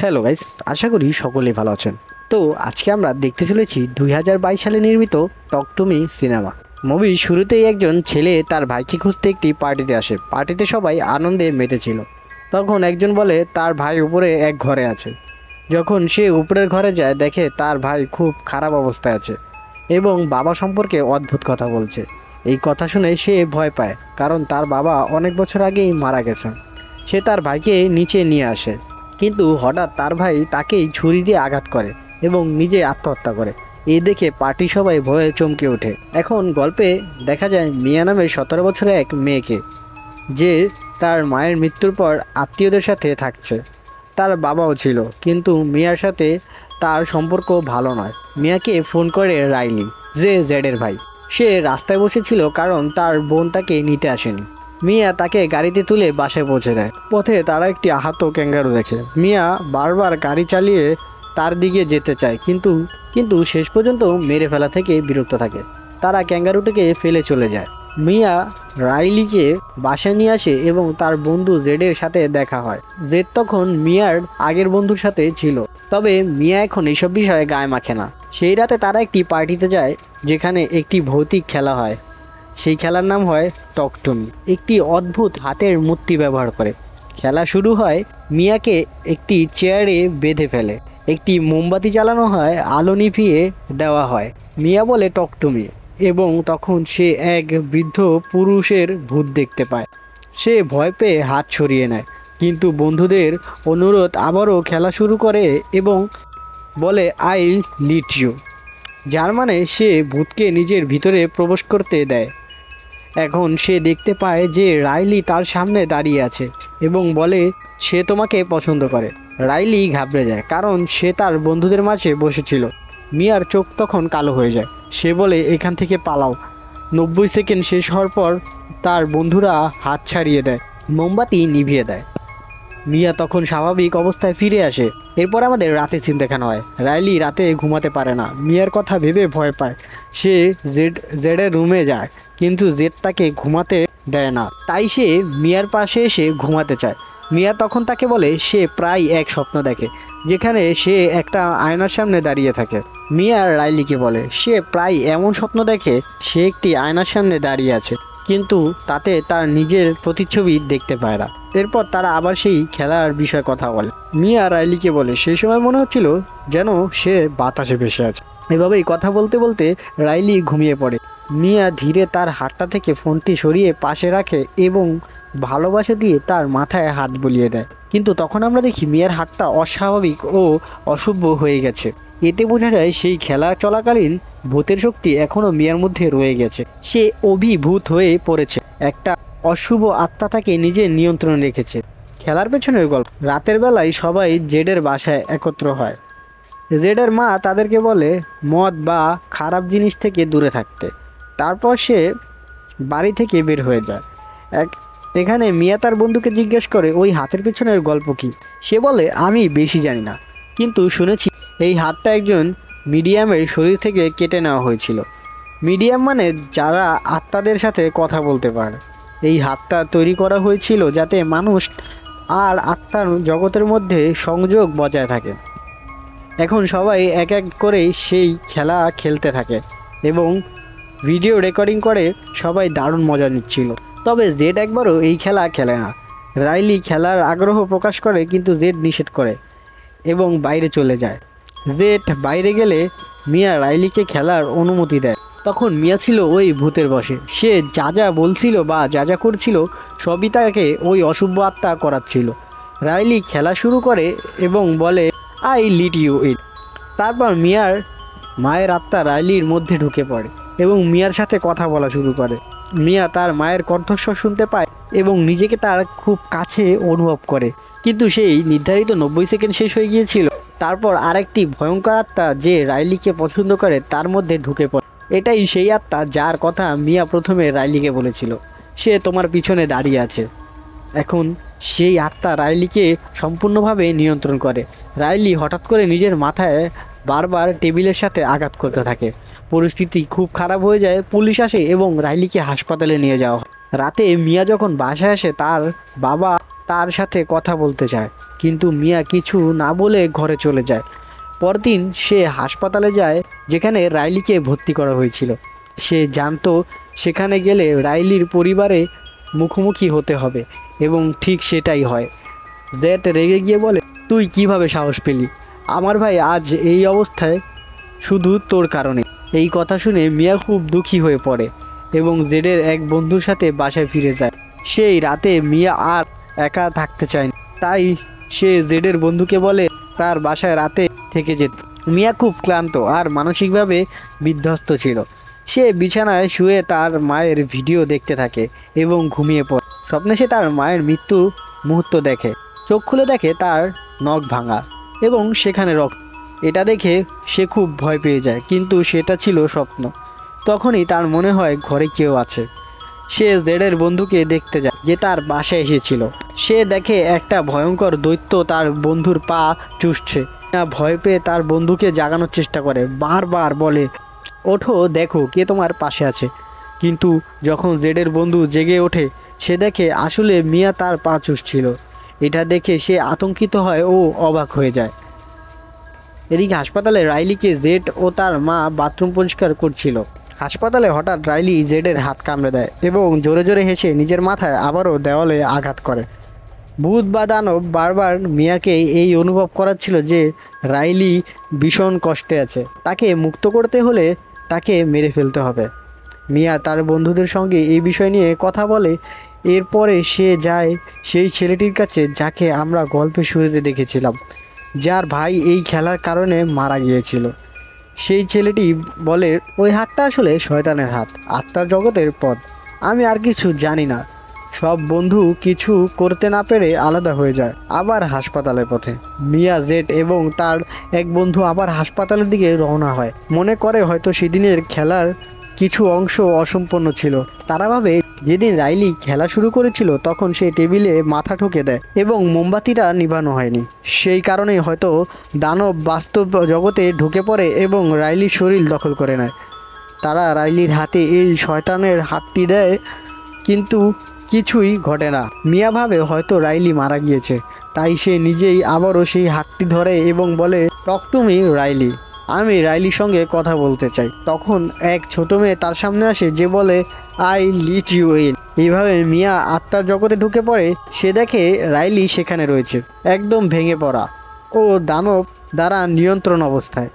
Hello guys, আশা করি সকলেই ভালো আছেন। তো আজকে আমরা দেখতে চলেছি 2022 সালে নির্মিত টক টু মি সিনেমা। মুভির শুরুতেই একজন ছেলে তার ভাইকে খুঁজতে একটি পার্টিতে আসে। পার্টিতে সবাই আনন্দে মেতেছিল। তখন একজন বলে তার ভাই উপরে এক ঘরে আছে। যখন সে উপরের ঘরে যায় দেখে তার ভাই খুব খারাপ অবস্থায় আছে এবং বাবা সম্পর্কে অদ্ভুত কথা বলছে। এই কথা শুনে সে ভয় পায়, কারণ তার বাবা অনেক বছর আগেই মারা গেছেন। সে তার ভাইকে নিচে নিয়ে আসে, কিন্তু হঠাৎ তার ভাই তাকেই ছুরি দিয়ে আঘাত করে এবং নিজে আত্মহত্যা করে। এই দেখে পার্টি সবাই ভয়ে চমকে ওঠে। এখন গল্পে দেখা যায় মিয়া নামের 17 বছরের এক মেয়েকে, যে তার মায়ের মৃত্যুর পর আত্মীয়দের সাথে থাকছে। তার বাবাও ছিল, কিন্তু মিয়ার সাথে তার সম্পর্ক ভালো নয়। মিয়াকে ফোন করে রাইলি, যে জেডের ভাই। সে রাস্তায় বসেছিল কারণ তার বোন তাকে নিতে আসেনি। মিয়া তাকে গাড়িতে তুলে বাসায় পৌঁছে দেয়। পথে তারা একটি আহত ক্যাঙ্গারু দেখে। মিয়া বারবার গাড়ি চালিয়ে তার দিকে যেতে চায়, কিন্তু শেষ পর্যন্ত মেরে ফেলা থেকে বিরক্ত থাকে। তারা ক্যাঙ্গারুটিকে ফেলে চলে যায়। মিয়া রাইলিকে বাসায় নিয়ে আসে এবং তার বন্ধু জেডের সাথে দেখা হয়। জেড তখন মিয়ার আগের বন্ধুর সাথে ছিল, তবে মিয়া এখন এইসব বিষয়ে গায়ে মাখে না। সেই রাতে তারা একটি পার্টিতে যায়, যেখানে একটি ভৌতিক খেলা হয়। সেই খেলার নাম হয় টক টু মি। একটি অদ্ভুত হাতের মূর্তি ব্যবহার করে খেলা শুরু হয়। মিয়াকে একটি চেয়ারে বেঁধে ফেলে, একটি মোমবাতি জ্বালানো হয়, আলো নিভিয়ে দেওয়া হয়। মিয়া বলে টক টু মি, এবং তখন সে এক বৃদ্ধ পুরুষের ভূত দেখতে পায়। সে ভয় পেয়ে হাত সরিয়ে নেয়, কিন্তু বন্ধুদের অনুরোধ আবারও খেলা শুরু করে এবং বলে আই লিড ইউ, যার মানে সে ভূতকে নিজের ভিতরে প্রবেশ করতে দেয়। এখন সে দেখতে পায় যে রাইলি তার সামনে দাঁড়িয়ে আছে এবং বলে সে তোমাকে পছন্দ করে। রাইলি ঘাবড়ে যায়, কারণ সে তার বন্ধুদের মাঝে বসেছিল। মিয়ার চোখ তখন কালো হয়ে যায়। সে বলে এখান থেকে পালাও। 90 সেকেন্ড শেষ হওয়ার পর তার বন্ধুরা হাত ছাড়িয়ে দেয়, মোমবাতি নিভিয়ে দেয়। মিয়া তখন স্বাভাবিক অবস্থায় ফিরে আসে। এরপর আমাদের রাতে সিন দেখানো হয়। রাইলি রাতে ঘুমাতে পারে না, মিয়ার কথা ভেবে ভয় পায়। সে জেডের রুমে যায়, কিন্তু জেড তাকে ঘুমাতে দেয় না। তাই সে মিয়ার পাশে এসে ঘুমাতে চায়। মিয়া তখন তাকে বলে সে প্রায় এক স্বপ্ন দেখে, যেখানে সে একটা আয়নার সামনে দাঁড়িয়ে থাকে। মিয়া রাইলিকে বলে সে প্রায় এমন স্বপ্ন দেখে সে একটি আয়নার সামনে দাঁড়িয়ে আছে, কিন্তু তাতে তার নিজের প্রতিচ্ছবি দেখতে পায় না। এরপর তারা আবার সেই খেলার বিষয়ে কথা বলে। মিয়া রাইলিকে বলে সেই সময় মনে হচ্ছিল যেন সে বাতাসে ভেসে আছে। এভাবেই কথা বলতে বলতে রাইলি ঘুমিয়ে পড়ে। মিয়া ধীরে তার হাতটা থেকে ফোনটি সরিয়ে পাশে রাখে এবং ভালোবাসা দিয়ে তার মাথায় হাত বুলিয়ে দেয়। কিন্তু তখন আমরা দেখি মিয়ার হাতটা অস্বাভাবিক ও অশুভ হয়ে গেছে। এতে বোঝা যায় সেই খেলা চলাকালীন ভূতের শক্তি এখনও মিয়ার মধ্যে রয়ে গেছে। সে অভিভূত হয়ে পড়েছে, একটা অশুভ আত্মা তাকে নিজের নিয়ন্ত্রণে রেখেছে। খেলার পেছনের গল্প। রাতের বেলায় সবাই জেডের বাসায় একত্র হয়। জেডের মা তাদেরকে বলে মদ বা খারাপ জিনিস থেকে দূরে থাকতে। তারপর সে বাড়ি থেকে বের হয়ে যায়। এখানে মিয়া তার বন্ধুকে জিজ্ঞেস করে ওই হাতের পেছনের গল্প কি। সে বলে আমি বেশি জানি না, কিন্তু শুনেছি এই হাতটা একজন মিডিয়ামের শরীর থেকে কেটে নেওয়া হয়েছিল। মিডিয়াম মানে যারা আত্মাদের সাথে কথা বলতে পারে। এই হাতটা তৈরি করা হয়েছিল যাতে মানুষ আর আত্মার জগতের মধ্যে সংযোগ বজায় থাকে। এখন সবাই এক এক করে সেই খেলা খেলতে থাকে এবং ভিডিও রেকর্ডিং করে সবাই দারুণ মজা নিচ্ছিল। তবে জেড একবারও এই খেলা খেলে না। রাইলি খেলার আগ্রহ প্রকাশ করে, কিন্তু জেড নিষেধ করে এবং বাইরে চলে যায়। জেড বাইরে গেলে মিয়া রাইলিকে খেলার অনুমতি দেয়। তখন মিয়া ছিল ওই ভূতের বশে। সে যা যা বলছিল বা যা যা করছিল সবই তাকে ওই অশুভ আত্মা করাচ্ছিল। রাইলি খেলা শুরু করে এবং বলে আই লিড ইউ ইট। তারপর মিয়ার মায়ের আত্মা রাইলির মধ্যে ঢুকে পড়ে এবং মিয়ার সাথে কথা বলা শুরু করে। মিয়া তার মায়ের কণ্ঠস্বর শুনতে পায় এবং নিজেকে তার খুব কাছে অনুভব করে, কিন্তু সেই নির্ধারিত 90 সেকেন্ড শেষ হয়ে গিয়েছিল। তারপর আরেকটি ভয়ঙ্কর আত্মা যে রাইলিকে পছন্দ করে তার মধ্যে ঢুকে পড়ে। এটাই সেই আত্মা যার কথা মিয়া প্রথমে রাইলিকে বলেছিল। সে তোমার পিছনে দাঁড়িয়ে আছে। এখন সেই আত্মা রাইলিকে সম্পূর্ণভাবে নিয়ন্ত্রণ করে। রাইলি হঠাৎ করে নিজের মাথায় বারবার টেবিলের সাথে আঘাত করতে থাকে। পরিস্থিতি খুব খারাপ হয়ে যায়। পুলিশ আসে এবং রাইলিকে হাসপাতালে নিয়ে যাওয়া হয়। রাতে মিয়া যখন বাসায় আসে তার বাবা তার সাথে কথা বলতে চায়, কিন্তু মিয়া কিছু না বলে ঘরে চলে যায়। পরদিন সে হাসপাতালে যায় যেখানে রাইলিকে ভর্তি করা হয়েছিল। সে জানতো সেখানে গেলে রাইলির পরিবারে মুখোমুখি হতে হবে, এবং ঠিক সেটাই হয়। জেড রেগে গিয়ে বলে, তুই কিভাবে সাহস পেলি? আমার ভাই আজ এই অবস্থায় শুধু তোর কারণে। এই কথা শুনে মিয়া খুব দুঃখী হয়ে পড়ে এবং জেডের এক বন্ধুর সাথে বাসায় ফিরে যায়। সেই রাতে মিয়া আর একা থাকতে চায় না, তাই সে জেডের বন্ধুকে বলে তার বাসায় রাতে থেকে যেতে। মিয়া খুব ক্লান্ত আর মানসিকভাবে বিধ্বস্ত ছিল। সে বিছানায় শুয়ে তার মায়ের ভিডিও দেখতে থাকে এবং ঘুমিয়ে পড়ে। স্বপ্নে সে তার মায়ের মৃত্যু মুহূর্ত দেখে। চোখ খুলে দেখে তার নখ ভাঙা এবং সেখানে রক্ত। এটা দেখে সে খুব ভয় পেয়ে যায়, কিন্তু সেটা ছিল স্বপ্ন। তখনই তার মনে হয় ঘরে কেউ আছে। সে জেডের বন্ধুকে দেখতে যায় যে তার বাসায় এসেছিল। সে দেখে একটা ভয়ঙ্কর দৈত্য তার বন্ধুর পা চুষছে। ভয় পেয়ে তার বন্ধুকে জাগানোর চেষ্টা করে, বারবার বলে, ওঠো, দেখো কে তোমার পাশে আছে। কিন্তু যখন জেডের বন্ধু জেগে ওঠে, সে দেখে আসলে মিয়া তার পা চুষছিল। এটা দেখে সে আতঙ্কিত হয় ও অবাক হয়ে যায়। এদিকে হাসপাতালে রাইলিকে জেড ও তার মা বাথরুম পরিষ্কার করছিল। হাসপাতালে হঠাৎ রাইলি জেডের হাত কামড়ে দেয় এবং জোরে জোরে হেসে নিজের মাথায় আবারও দেওয়ালে আঘাত করে। ভূত বা দানব বারবার মিয়াকে এই অনুভব করাচ্ছিল যে রাইলি ভীষণ কষ্টে আছে। তাকে মুক্ত করতে হলে তাকে মেরে ফেলতে হবে। মিয়া তার বন্ধুদের সঙ্গে এই বিষয় নিয়ে কথা বলে। এরপরে সে যায় সেই ছেলেটির কাছে যাকে আমরা গল্পের শুরুতে দেখেছিলাম, যার ভাই এই খেলার কারণে মারা গিয়েছিল। সেই ছেলেটি বলে, ওই হাতটা আসলে শয়তানের হাত, আত্মার জগতের পথ। আমি আর কিছু জানি না। সব বন্ধু কিছু করতে না পেরে আলাদা হয়ে যায়। আবার হাসপাতালের পথে মিয়া, জেড এবং তার এক বন্ধু আবার হাসপাতালের দিকে রওনা হয়। মনে করে হয়তো সেদিনের খেলার কিছু অংশ অসম্পূর্ণ ছিল। তারা ভাবে যেদিন রাইলি খেলা শুরু করেছিল তখন সে টেবিলে মাথা ঠুকে দেয় এবং মোমবাতিটা নিভানো হয়নি। সেই কারণেই হয়তো দানব বাস্তব জগতে ঢুকে পড়ে এবং রাইলির শরীর দখল করে নেয়। তারা রাইলির হাতে এই শয়তানের হাতটি দেয়, কিন্তু কিছুই ঘটে না। মিয়া ভাবে হয়তো রাইলি মারা গিয়েছে, তাই সে নিজেই আবারও সেই হাতটি ধরে এবং বলে, টক টু মি রাইলি, আমি রাইলির সঙ্গে কথা বলতে চাই। তখন এক ছোট মেয়ে তার সামনে আসে যে বলে, আই লিট ইউ ইন। এইভাবে মিয়া আত্মার জগতে ঢুকে পড়ে। সে দেখে রাইলি সেখানে রয়েছে, একদম ভেঙে পড়া ও দানব দ্বারা নিয়ন্ত্রণ অবস্থায়।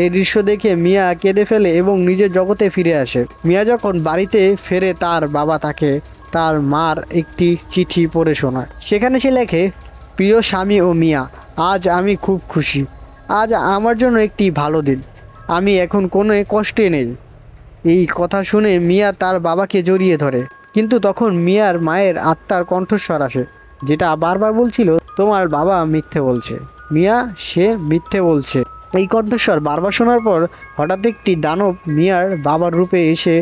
এই দৃশ্য দেখে মিয়া কেঁদে ফেলে এবং নিজের জগতে ফিরে আসে। মিয়া যখন বাড়িতে ফেরে তার বাবা তাকে তার মার একটি চিঠি পড়ে শোনায়। সেখানে সে লেখে, প্রিয় স্বামী ও মিয়া, আজ আমি খুব খুশি। আজ আমার জন্য একটি ভালো দিন। আমি এখন কোনো কষ্টে নেই। এই কথা শুনে মিয়া তার বাবাকে জড়িয়ে ধরে, কিন্তু তখন মিয়ার মায়ের আত্মার কণ্ঠস্বর আসে, যেটা বারবার বলছিল, তোমার বাবা মিথ্যে বলছে মিয়া, সে মিথ্যে বলছে। এই কণ্ঠস্বর বারবার শোনার পর হঠাৎ একটি দানব মিয়ার বাবার রূপে এসে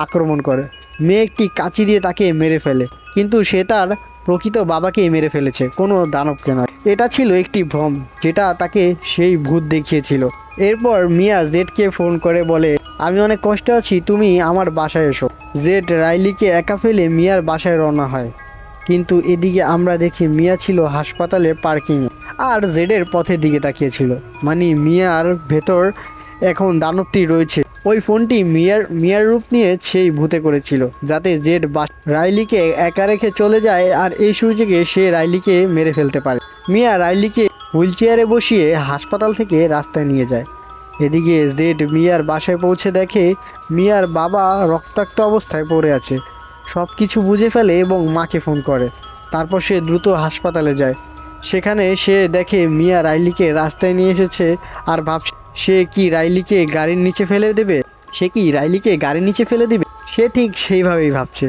আক্রমণ করে। মেয়ে একটি কাঁচি দিয়ে তাকে মেরে ফেলে, কিন্তু সে তার প্রকৃত বাবাকেই মেরে ফেলেছে, কোনো দানবকে নয়। এটা ছিল একটি ভ্রম, যেটা তাকে সেই ভূত দেখিয়েছিল। এরপর মিয়া জেডকে ফোন করে বলে, আমি অনেক কষ্টে আছি, তুমি আমার বাসায় এসো। জেড রাইলিকে একা ফেলে মিয়ার বাসায় রওনা হয়, কিন্তু এদিকে আমরা দেখি মিয়া ছিল হাসপাতালে পার্কিংয়ে আর জেডের পথের দিকে তাকিয়েছিল। মানে মিয়ার ভেতর এখন দানবটি রয়েছে। ওই ফোনটি মিয়ার রূপ নিয়ে সেই ভূতে করেছিল, যাতে জেড রাইলিকে একা রেখে চলে যায় আর এই সুযোগে সে রাইলিকে মেরে ফেলতে পারে। মিয়া রাইলিকে হুইল চেয়ারে বসিয়ে হাসপাতাল থেকে রাস্তায় নিয়ে যায়। এদিকে জেড মিয়ার বাসায় পৌঁছে দেখে মিয়ার বাবা রক্তাক্ত অবস্থায় পড়ে আছে। সব কিছু বুঝে ফেলে এবং মাকে ফোন করে। তারপর সে দ্রুত হাসপাতালে যায়। সেখানে সে দেখে মিয়া রাইলিকে রাস্তায় নিয়ে এসেছে আর ভাবছে সে কি রাইলিকে গাড়ির নিচে ফেলে দেবে। সে ঠিক সেইভাবেই ভাবছে,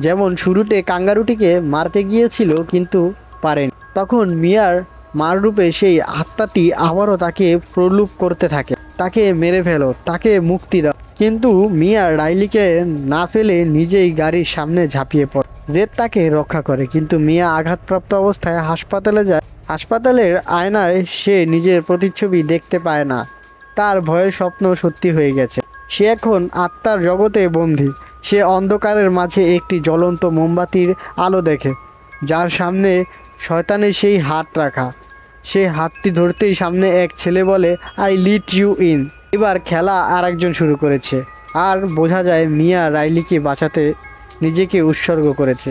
যেমন শুরুতে কাঙ্গারুটিকে মারতে গিয়েছিল কিন্তু পারেনি। তখন মিয়ার মার রূপে সেই আত্মাটি আবারও তাকে প্রলোভ করতে থাকে, তাকে মেরে ফেলো, তাকে মুক্তি দাও। কিন্তু মিয়া রাইলিকে না ফেলে নিজেই গাড়ির সামনে ঝাঁপিয়ে পড়ে। জেড তাকে রক্ষা করে, কিন্তু মিয়া আঘাতপ্রাপ্ত অবস্থায় হাসপাতালে যায়। হাসপাতালের আয়নায় সে নিজের প্রতিচ্ছবি দেখতে পায় না। তার ভয়ের স্বপ্ন সত্যি হয়ে গেছে। সে এখন আত্মার জগতে বন্দী। সে অন্ধকারের মাঝে একটি জ্বলন্ত মোমবাতির আলো দেখে। যার সামনে শয়তানের সেই হাত রাখা। সেই হাতটি ধরতেই সামনে এক ছেলে বলে, আই লিড ইউ ইন। এবার খেলা আর একজন শুরু করেছে, আর বোঝা যায় মিয়া রাইলিকে বাঁচাতে নিজেকে উৎসর্গ করেছে।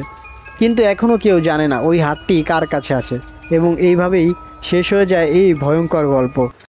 কিন্তু এখনও কেউ জানে না ওই হাতটি কার কাছে আছে, এবং এইভাবেই শেষ হয়ে যায় এই ভয়ঙ্কর গল্প।